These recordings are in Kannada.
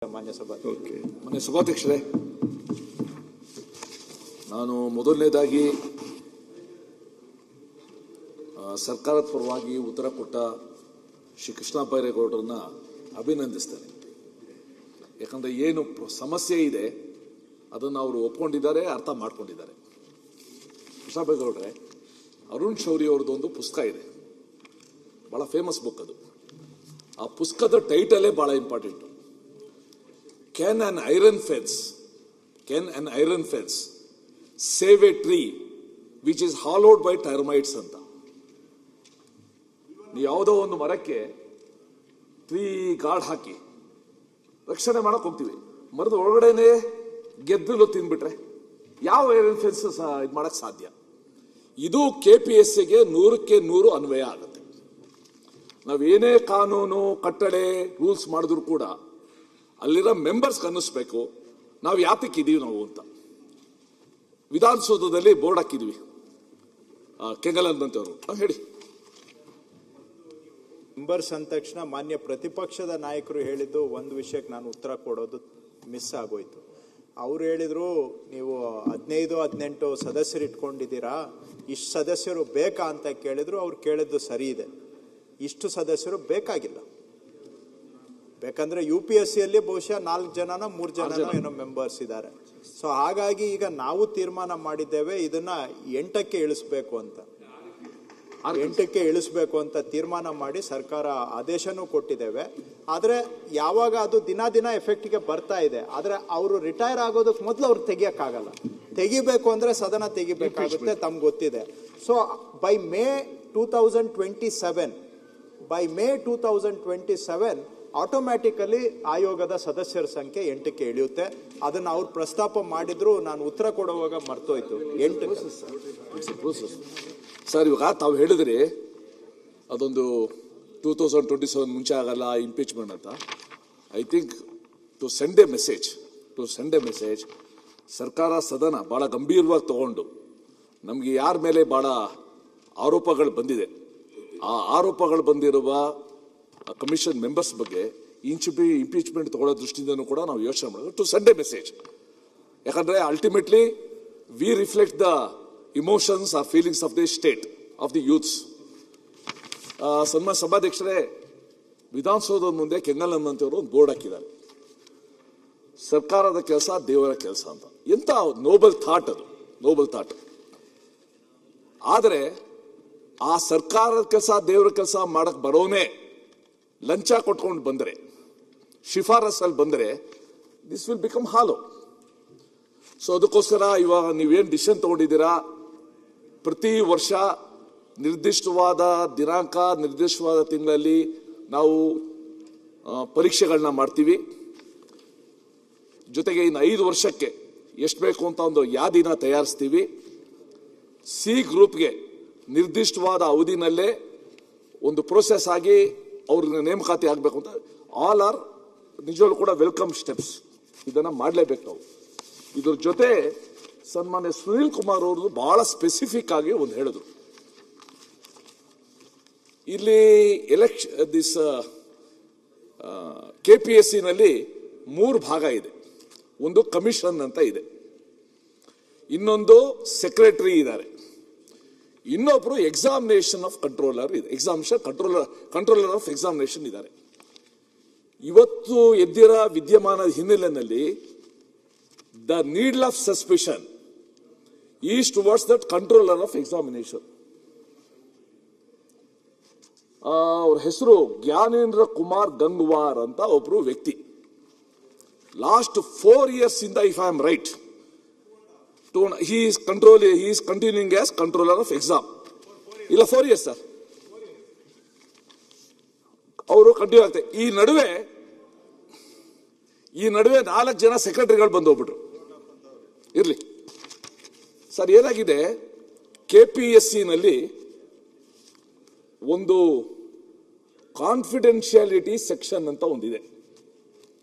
ಮಾನ್ಯ ಸಭಾಧ್ಯಕ್ಷರೇ, ನಾನು ಮೊದಲನೇದಾಗಿ ಸರ್ಕಾರದ ಪರವಾಗಿ ಉತ್ತರ ಕೊಟ್ಟ ಶ್ರೀ ಕೃಷ್ಣ ಬೈರೇಗೌಡರನ್ನ ಅಭಿನಂದಿಸ್ತೇನೆ. ಯಾಕಂದ್ರೆ ಏನು ಸಮಸ್ಯೆ ಇದೆ ಅದನ್ನು ಅವರು ಒಪ್ಕೊಂಡಿದ್ದಾರೆ, ಅರ್ಥ ಮಾಡ್ಕೊಂಡಿದ್ದಾರೆ. ಕೃಷ್ಣ ಬೈರೇಗೌಡ್ರೆ, ಅರುಣ್ ಶೌರಿ ಅವ್ರದ್ದು ಒಂದು ಪುಸ್ತಕ ಇದೆ, ಬಹಳ ಫೇಮಸ್ ಬುಕ್ ಅದು. ಆ ಪುಸ್ತಕದ ಟೈಟಲೇ ಬಹಳ important. Can an iron fence save a tree which is hollowed by termites ಅಂತ. ನೀವು ಯಾವುದೋ ಒಂದು ಮರಕ್ಕೆ ಟ್ರೀ ಗಾರ್ಡ್ ಹಾಕಿ ರಕ್ಷಣೆ ಮಾಡಕ್ ಹೋಗ್ತೀವಿ, ಮರದ ಒಳಗಡೆನೆ ಗೆದ್ದಲು ತಿಂದ್ಬಿಟ್ರೆ ಯಾವ ಐರನ್ ಫೆನ್ಸ್ ಇದು ಮಾಡಕ್ ಸಾಧ್ಯ? ಇದು KPSCಗೆ 100ಕ್ಕೆ 100 ಅನ್ವಯ ಆಗುತ್ತೆ. ನಾವೇನೇ ಕಾನೂನು ಕಟ್ಟಳೆ ರೂಲ್ಸ್ ಮಾಡಿದ್ರು ಕೂಡ ಅಲ್ಲಿರೋ ಮೆಂಬರ್ಸ್ ಅನ್ನಿಸ್ಬೇಕು ನಾವು ಯಾತಕ್ಕಿದೀವಿ ನಾವು ಅಂತ. ವಿಧಾನಸೌಧದಲ್ಲಿ ಬೋರ್ಡ್ ಹಾಕಿದ್ವಿ, ಕೆಂಗಲಂತವರು ಹೇಳಿ. ಮೆಂಬರ್ಸ್ ಅಂದ ತಕ್ಷಣ ಮಾನ್ಯ ಪ್ರತಿಪಕ್ಷದ ನಾಯಕರು ಹೇಳಿದ್ದು ಒಂದು ವಿಷಯಕ್ಕೆ ನಾನು ಉತ್ತರ ಕೊಡೋದು ಮಿಸ್ ಆಗೋಯ್ತು. ಅವ್ರು ಹೇಳಿದ್ರು, ನೀವು 15-18 ಸದಸ್ಯರು ಇಟ್ಕೊಂಡಿದ್ದೀರಾ, ಇಷ್ಟು ಸದಸ್ಯರು ಬೇಕಾ ಅಂತ ಕೇಳಿದ್ರು. ಅವ್ರು ಕೇಳಿದ್ದು ಸರಿ ಇದೆ, ಇಷ್ಟು ಸದಸ್ಯರು ಬೇಕಾಗಿಲ್ಲ. ಬೇಕಂದ್ರೆ UPSCಯಲ್ಲಿ ಬಹುಶಃ 4 ಜನನೋ 3 ಜನನೋ ಏನೋ ಮೆಂಬರ್ಸ್ ಇದ್ದಾರೆ. ಸೊ ಹಾಗಾಗಿ ಈಗ ನಾವು ತೀರ್ಮಾನ ಮಾಡಿದ್ದೇವೆ ಇದನ್ನ 8ಕ್ಕೆ ಇಳಿಸ್ಬೇಕು ಅಂತ. 8ಕ್ಕೆ ಇಳಿಸ್ಬೇಕು ಅಂತ ತೀರ್ಮಾನ ಮಾಡಿ ಸರ್ಕಾರ ಆದೇಶನೂ ಕೊಟ್ಟಿದ್ದೇವೆ. ಆದ್ರೆ ಯಾವಾಗ ಅದು ದಿನ ಎಫೆಕ್ಟ್ಗೆ ಬರ್ತಾ ಇದೆ, ಆದ್ರೆ ಅವರು ರಿಟೈರ್ ಆಗೋದಕ್ಕೆ ಮೊದಲು ಅವ್ರು ತೆಗಿಯಕ್ಕಾಗಲ್ಲ. ತೆಗಿಬೇಕು ಅಂದ್ರೆ ಸದನ ತೆಗಿಬೇಕಾಗುತ್ತೆ, ತಮ್ಗೆ ಗೊತ್ತಿದೆ. ಸೊ ಬೈ ಮೇ 2027 ಆಟೋಮ್ಯಾಟಿಕಲಿ ಆಯೋಗದ ಸದಸ್ಯರ ಸಂಖ್ಯೆ 8ಕ್ಕೆ ಇಳಿಯುತ್ತೆ. ಅದನ್ನ ಅವ್ರು ಪ್ರಸ್ತಾಪ ಮಾಡಿದ್ರು, ನಾನು ಉತ್ತರ ಕೊಡುವಾಗ ಮರ್ತೋಯ್ತು. 8 ಸರ್, ಇವಾಗ ತಾವು ಹೇಳಿದ್ರಿ ಅದೊಂದು 2027 ಮುಂಚೆ ಆಗಲ್ಲ ಇಂಪೀಚ್ಮೆಂಟ್ ಅಂತ. I think to send a message ಸರ್ಕಾರ ಸದನ ಬಹಳ ಗಂಭೀರವಾಗಿ ತಗೊಂಡು ನಮಗೆ ಯಾರ ಮೇಲೆ ಬಹಳ ಆರೋಪಗಳು ಬಂದಿದೆ, ಆ ಆರೋಪಗಳು ಬಂದಿರುವ ಕಮಿಷನ್ ಮೆಂಬರ್ಸ್ ಬಗ್ಗೆ ಇಂಪೀಚ್ಮೆಂಟ್ ತಗೊಳ್ಳೋ ದೃಷ್ಟಿಯಿಂದನೂ ಕೂಡ ನಾವು ಯೋಚನೆ ಮಾಡೋದು, ಟು ಸೆಂಡ್ ಎ ಮೆಸೇಜ್. ಯಾಕಂದ್ರೆ ultimately we reflect the emotions or feelings of the state of the youths. ಸನ್ಮಾನ್ಯ ಸಭಾಧ್ಯಕ್ಷರೇ, ವಿಧಾನಸೌಧದ ಮುಂದೆ ಕೆಂಗಲಂತವರು ಒಂದು ಬೋರ್ಡ್ ಹಾಕಿದ್ದಾರೆ, ಸರ್ಕಾರದ ಕೆಲಸ ದೇವರ ಕೆಲಸ ಅಂತ. ಎಂತ ನೋಬಲ್ ಥಾಟ್ ಅದು, ನೋಬಲ್ ಥಾಟ್. ಆದರೆ ಆ ಸರ್ಕಾರದ ಕೆಲಸ ದೇವರ ಕೆಲಸ ಮಾಡಕ್ ಬರೋನೇ ಲಂಚ ಕೊಟ್ಕೊಂಡು ಬಂದರೆ, ಶಿಫಾರಸಲ್ಲಿ ಬಂದರೆ, this will become hollow. So ಅದಕ್ಕೋಸ್ಕರ ಇವಾಗ ನೀವೇನು ಡಿಸಿಷನ್ ತಗೊಂಡಿದ್ದೀರಾ, ಪ್ರತಿ ವರ್ಷ ನಿರ್ದಿಷ್ಟವಾದ ದಿನಾಂಕ, ನಿರ್ದಿಷ್ಟವಾದ ತಿಂಗಳಲ್ಲಿ ನಾವು ಪರೀಕ್ಷೆಗಳನ್ನ ಮಾಡ್ತೀವಿ. ಜೊತೆಗೆ ಇನ್ನು 5 ವರ್ಷಕ್ಕೆ ಎಷ್ಟು ಬೇಕು ಅಂತ ಒಂದು ಯಾದಿನ ತಯಾರಿಸ್ತೀವಿ. ಸಿ ಗ್ರೂಪ್ಗೆ ನಿರ್ದಿಷ್ಟವಾದ ಅವಧಿನಲ್ಲೇ ಒಂದು ಪ್ರೋಸೆಸ್ ಆಗಿ ಅವ್ರಿಗೆ ನೇಮಕಾತಿ ಆಗಬೇಕು ಅಂತ. ಆಲ್ ಆರ್ ನಿಜವಾಗ್ಲೂ ಕೂಡ ವೆಲ್ಕಮ್ ಸ್ಟೆಪ್ಸ್. ಇದನ್ನ ಮಾಡಲೇಬೇಕು ನಾವು. ಇದ್ರ ಜೊತೆ ಸನ್ಮಾನ್ಯ ಸುನೀಲ್ ಕುಮಾರ್ ಅವರು ಬಹಳ ಸ್ಪೆಸಿಫಿಕ್ ಆಗಿ ಒಂದು ಹೇಳಿದ್ರು, ಇಲ್ಲಿ KPSCನಲ್ಲಿ 3 ಭಾಗ ಇದೆ. ಒಂದು ಕಮಿಷನ್ ಅಂತ ಇದೆ, ಇನ್ನೊಂದು ಸೆಕ್ರೆಟರಿ ಇದ್ದಾರೆ, ಇನ್ನೊಬ್ರು ಎಕ್ಸಾಮಿನೇಷನ್ ಆಫ್ ಕಂಟ್ರೋಲರ್ ಇದೆ, ಕಂಟ್ರೋಲರ್ ಆಫ್ ಎಕ್ಸಾಮಿನೇಷನ್ ಇದ್ದಾರೆ. ಇವತ್ತು ಎದ್ದಿರ ವಿದ್ಯಮಾನದ ಹಿನ್ನೆಲೆಯಲ್ಲಿ the need of suspicion is towards that controller of examination. ಅವ್ರ ಹೆಸರು ಜ್ಞಾನೇಂದ್ರ ಕುಮಾರ್ ಗಂಗ್ವಾರ್ ಅಂತ ಒಬ್ರು ವ್ಯಕ್ತಿ. ಲಾಸ್ಟ್ 4 years ಇಂದ, if I am right, he is continuing as controller of exam. ಇಲ್ಲ 4 years ಸರ್, ಅವರು ಕಂಟಿನ್ಯೂ ಆಗ್ತಾರೆ. ಈ ನಡುವೆ 4 ಜನ ಸೆಕ್ರೆಟರಿಗಳು ಬಂದು ಹೋಗ್ಬಿಟ್ರು. ಇರ್ಲಿ ಸರ್, ಏನಾಗಿದೆ, KPSCನಲ್ಲಿ ಒಂದು ಕಾನ್ಫಿಡೆನ್ಶಿಯಾಲಿಟಿ ಸೆಕ್ಷನ್ ಅಂತ ಒಂದಿದೆ.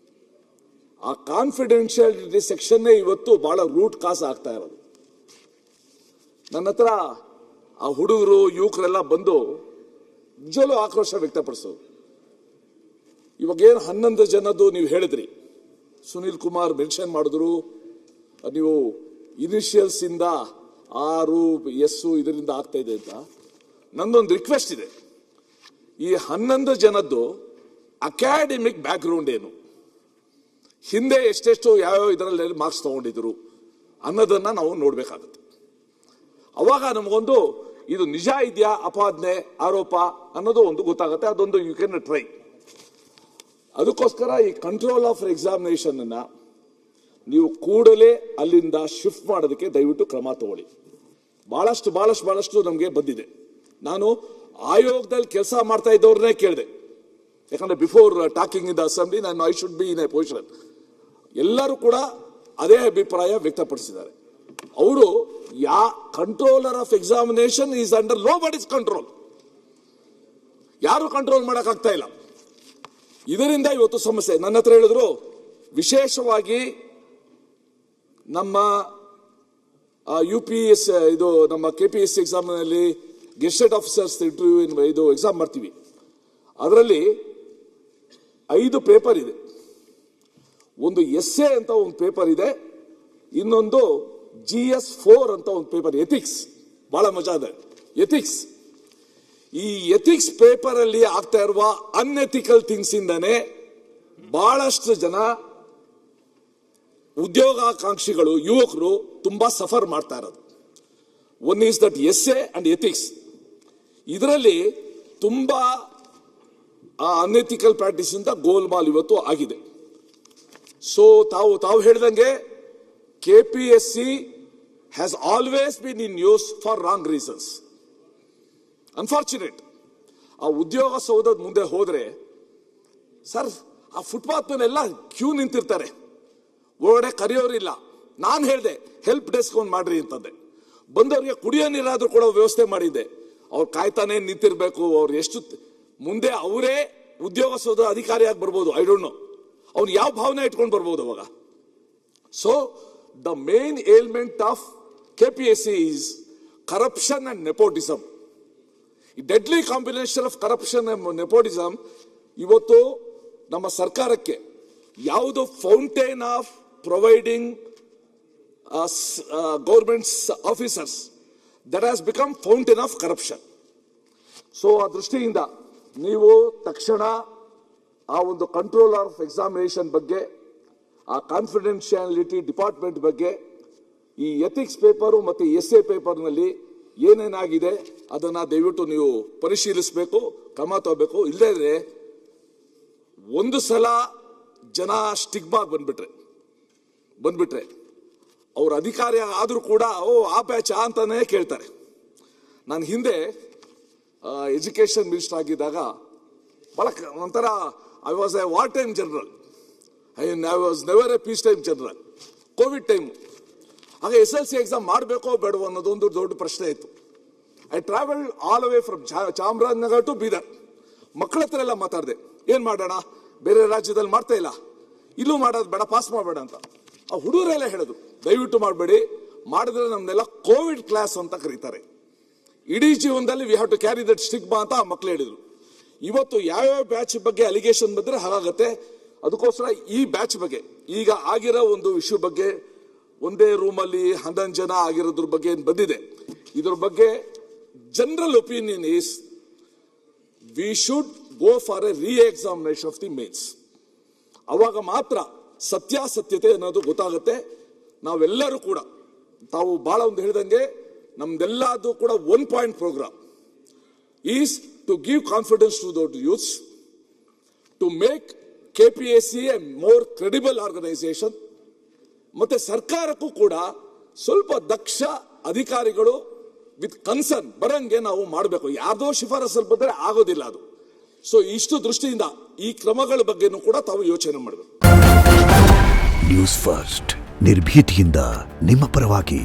ಆ ಕಾನ್ಫಿಡೆನ್ಶಿಯಾಲಿಟಿ ಸೆಕ್ಷನ್ನೇ ಇವತ್ತು ಬಹಳ ರೂಟ್ ಕಾಸ್ ಆಗ್ತಾ ಇರೋದು. ನನ್ನ ಹತ್ರ ಆ ಹುಡುಗರು ಯುವಕರೆಲ್ಲ ಬಂದು ನಿಜವೂ ಆಕ್ರೋಶ ವ್ಯಕ್ತಪಡಿಸೋದು. ಇವಾಗೇನು 11 ಜನದ್ದು ನೀವು ಹೇಳಿದ್ರಿ, ಸುನೀಲ್ ಕುಮಾರ್ ಮೆನ್ಷನ್ ಮಾಡಿದ್ರು, ನೀವು ಇನಿಷಿಯಲ್ಸ್ ಇಂದ ಆರು ಎಸ್ಸು ಇದರಿಂದ ಆಗ್ತಾ ಇದೆ ಅಂತ. ನಂದೊಂದು ರಿಕ್ವೆಸ್ಟ್ ಇದೆ, ಈ 11 ಜನದ್ದು ಅಕಾಡೆಮಿಕ್ ಬ್ಯಾಕ್ಗ್ರೌಂಡ್ ಏನು, ಹಿಂದೆ ಎಷ್ಟೆಷ್ಟು ಯಾವ್ಯಾವ ಇದರಲ್ಲಿ ಮಾರ್ಕ್ಸ್ ತಗೊಂಡಿದ್ರು ಅನ್ನೋದನ್ನ ನಾವು ನೋಡ್ಬೇಕಾಗುತ್ತೆ. ಅವಾಗ ನಮಗೊಂದು ಇದು ನಿಜ ಇದೆಯಾ ಅಪಾದನೆ ಆರೋಪ ಅನ್ನೋದು ಒಂದು ಗೊತ್ತಾಗುತ್ತೆ. ಅದೊಂದು ಯು ಕ್ಯಾನ್ ಟ್ರೈ. ಅದಕ್ಕೋಸ್ಕರ ಈ ಕಂಟ್ರೋಲ್ ಆಫ್ ಎಕ್ಸಾಮಿನೇಷನ್ ಅನ್ನ ನೀವು ಕೂಡಲೇ ಅಲ್ಲಿಂದ ಶಿಫ್ಟ್ ಮಾಡೋದಕ್ಕೆ ದಯವಿಟ್ಟು ಕ್ರಮ ತಗೊಳ್ಳಿ. ಬಹಳಷ್ಟು ನಮಗೆ ಬಂದಿದೆ. ನಾನು ಆಯೋಗದಲ್ಲಿ ಕೆಲಸ ಮಾಡ್ತಾ ಇದ್ದವ್ರನ್ನೇ ಕೇಳಿದೆ, ಯಾಕಂದ್ರೆ before talking in the assembly ನಾನು I should be in a position. ಎಲ್ಲರೂ ಕೂಡ ಅದೇ ಅಭಿಪ್ರಾಯ ವ್ಯಕ್ತಪಡಿಸಿದ್ದಾರೆ. ಅವರು controller of examination is under nobody's control, ಯಾರು ಕಂಟ್ರೋಲ್ ಮಾಡಕ್ಕಾಗ್ತಾ ಇಲ್ಲ. ಇದರಿಂದ ಇವತ್ತು ಸಮಸ್ಯೆ. ನನ್ನ ಹತ್ರ ಹೇಳಿದ್ರು, ವಿಶೇಷವಾಗಿ ನಮ್ಮ UPS ಇದು ನಮ್ಮ KPSC ಎಕ್ಸಾಮ್ ನಲ್ಲಿ ಗೆಸ್ಟೆಡ್ ಆಫೀಸರ್ಸ್ ಇಂಟರ್ವ್ಯೂ ಇದು ಎಕ್ಸಾಮ್ ಮಾಡ್ತೀವಿ. ಅದರಲ್ಲಿ 5 ಪೇಪರ್ ಇದೆ. ಒಂದು ಎಸ್ಸೆ ಅಂತ ಒಂದು ಪೇಪರ್ ಇದೆ, ಇನ್ನೊಂದು GS4 ಅಂತ ಒಂದು ಪೇಪರ್, ಎಥಿಕ್ಸ್. ಬಹಳ ಮಜಾ ಇದೆ ಎಥಿಕ್ಸ್. ಈ ಎಥಿಕ್ಸ್ ಪೇಪರ್ ಅಲ್ಲಿ ಆಗ್ತಾ ಇರುವ ಅನ್ಎಥಿಕಲ್ ಥಿಂಗ್ಸ್ ಇಂದಾನೆ ಬಹಳಷ್ಟು ಜನ ಉದ್ಯೋಗಾಕಾಂಕ್ಷಿಗಳು ಯುವಕರು ತುಂಬಾ ಸಫರ್ ಮಾಡ್ತಾ ಇರೋದು. One is that essay and ethics. ಇದರಲ್ಲಿ ತುಂಬಾ ಅನ್ಎಥಿಕಲ್ ಪ್ರಾಕ್ಟೀಸ್ ಇಂದ ಗೋಲ್ಮಾಲ್ ಇವತ್ತು ಆಗಿದೆ. ಸೊ ತಾವು ಹೇಳಿದಂಗೆ KPSC has always been in use for wrong reasons. Unfortunate. ಆ ಉದ್ಯೋಗ ಸೌಧದ ಮುಂದೆ ಹೋದ್ರೆ ಸರ್, ಆ ಫುಟ್ಪಾತ್ ಮೇಲೆಲ್ಲ ಕ್ಯೂ ನಿಂತಿರ್ತಾರೆ, ಒಳಗಡೆ ಕರೆಯೋರಿಲ್ಲ. ನಾನು ಹೇಳಿದೆ ಹೆಲ್ಪ್ ಡೆಸ್ಕ್ ಒಂದು ಮಾಡ್ರಿ ಅಂತಂದೆ. ಬಂದವರಿಗೆ ಕುಡಿಯೋ ನೀರಾದ್ರೂ ಕೂಡ ವ್ಯವಸ್ಥೆ ಮಾಡಿದ್ದೆ. ಅವ್ರು ಕಾಯ್ತಾನೆ ನಿಂತಿರ್ಬೇಕು. ಅವ್ರು ಎಷ್ಟು ಮುಂದೆ ಅವರೇ ಉದ್ಯೋಗ ಸೌಧ ಅಧಿಕಾರಿಯಾಗಿ ಬರ್ಬೋದು, ಐ ಡೋಂಟ್ ನೋ. ಅವ್ನು ಯಾವ ಭಾವನೆ ಇಟ್ಕೊಂಡು ಬರ್ಬೋದು ಅವಾಗ. So the main ailment of KPSC is corruption and nepotism. The deadly combination of corruption and nepotism ಇವತ್ತು ನಮ್ಮ ಸರ್ಕಾರಕ್ಕೆ ಯಾವುದು fountain of providing governments officers, that has become fountain of corruption. So ಆ ದೃಷ್ಟಿಯಿಂದ ನೀವು ತಕ್ಷಣ ಆ ಒಂದು ಕಂಟ್ರೋಲ್ ಆಫ್ ಎಕ್ಸಾಮಿನೇಷನ್ ಬಗ್ಗೆ, ಆ ಕಾನ್ಫಿಡೆನ್ಶಿಯಾಲಿಟಿ ಡಿಪಾರ್ಟ್ಮೆಂಟ್ ಬಗ್ಗೆ, ಈ ಎಥಿಕ್ಸ್ ಪೇಪರು ಮತ್ತು ಎಸ್ಎ ಪೇಪರ್ನಲ್ಲಿ ಏನೇನಾಗಿದೆ ಅದನ್ನ ದಯವಿಟ್ಟು ನೀವು ಪರಿಶೀಲಿಸಬೇಕು, ಕ್ರಮ ತಗೋಬೇಕು. ಇಲ್ಲದೇ ಒಂದು ಸಲ ಜನ ಸ್ಟಿಗ್ಮಾ ಬಂದ್ಬಿಟ್ರೆ ಅವ್ರ ಅಧಿಕಾರಿ ಆದ್ರೂ ಕೂಡ ಆ ಬ್ಯಾಚ್ ಅಂತಾನೆ ಕೇಳ್ತಾರೆ. ನಾನು ಹಿಂದೆ ಎಜುಕೇಶನ್ ಮಿನಿಸ್ಟರ್ ಆಗಿದ್ದಾಗ ಬಹಳ ಒಂಥರ I was a war time general, I was never a peace time general. Covid time ಆಗ SLC ಎಕ್ಸಾಮ್ ಮಾಡಬೇಕೋ ಬೇಡವೋ ಅನ್ನೋದೊಂದು ದೊಡ್ಡ ಪ್ರಶ್ನೆ ಇತ್ತು. I travel all away from Chamarajanagar to Bidar. ಮಕ್ಕಳ ಹತ್ರ ಎಲ್ಲ ಮಾತಾಡಿದೆ, ಏನ್ ಮಾಡೋಣ, ಬೇರೆ ರಾಜ್ಯದಲ್ಲಿ ಮಾಡ್ತಾ ಇಲ್ಲ, ಇಲ್ಲೂ ಮಾಡೋದು ಬೇಡ, ಪಾಸ್ ಮಾಡಬೇಡ ಅಂತ. ಆ ಹುಡುಗರೆಲ್ಲ ಹೇಳಿದ್ರು, ದಯವಿಟ್ಟು ಮಾಡಬೇಡಿ, ಮಾಡಿದ್ರೆ ನಮ್ನೆಲ್ಲ ಕೋವಿಡ್ ಕ್ಲಾಸ್ ಅಂತ ಕರೀತಾರೆ, ಇಡೀ ಜೀವನದಲ್ಲಿ we have to carry that stigma ಅಂತ ಆ ಮಕ್ಕಳು ಹೇಳಿದ್ರು. ಇವತ್ತು ಯಾವ್ಯಾವ ಬ್ಯಾಚ್ ಬಗ್ಗೆ ಅಲಿಗೇಷನ್ ಬಂದ್ರೆ ಹಾಗಾಗತ್ತೆ. ಅದಕ್ಕೋಸ್ಕರ ಈ ಬ್ಯಾಚ್ ಬಗ್ಗೆ, ಈಗ ಆಗಿರೋ ಒಂದು ಇಶ್ಯೂ ಬಗ್ಗೆ, ಒಂದೇ ರೂಮಲ್ಲಿ 11 ಜನ ಆಗಿರೋದ್ರ ಬಗ್ಗೆ ಏನ್ ಬಂದಿದೆ, ಇದ್ರ ಬಗ್ಗೆ general opinion is we should go for a reexamination of the mains. ಅವಾಗ ಮಾತ್ರ ಸತ್ಯಾಸತ್ಯತೆ ಅನ್ನೋದು ಗೊತ್ತಾಗುತ್ತೆ. ನಾವೆಲ್ಲರೂ ಕೂಡ, ತಾವು ಬಹಳ ಒಂದು ಹೇಳಿದಂಗೆ, ನಮ್ದೆಲ್ಲದು ಕೂಡ 1 point programme is to give confidence to the youths, to make KPSC a more credible organisation. ಮತ್ತೆ ಸರ್ಕಾರಕ್ಕೂ ಕೂಡ ಸ್ವಲ್ಪ ದಕ್ಷ ಅಧಿಕಾರಿಗಳು ವಿತ್ ಕನ್ಸರ್ನ್ ಬರಂಗೆ ನಾವು ಮಾಡಬೇಕು. ಯಾರ್ದೋ ಶಿಫಾರಸಲ್ಲಿ ಬಂದರೆ ಆಗೋದಿಲ್ಲ ಅದು. ಸೊ ಇಷ್ಟು ದೃಷ್ಟಿಯಿಂದ ಈ ಕ್ರಮಗಳ ಬಗ್ಗೆನೂ ಕೂಡ ತಾವು ಯೋಚನೆ ಮಾಡಬೇಕು. ನ್ಯೂಸ್ ಫಸ್ಟ್, ನಿರ್ಭೀತಿಯಿಂದ ನಿಮ್ಮ ಪರವಾಗಿ.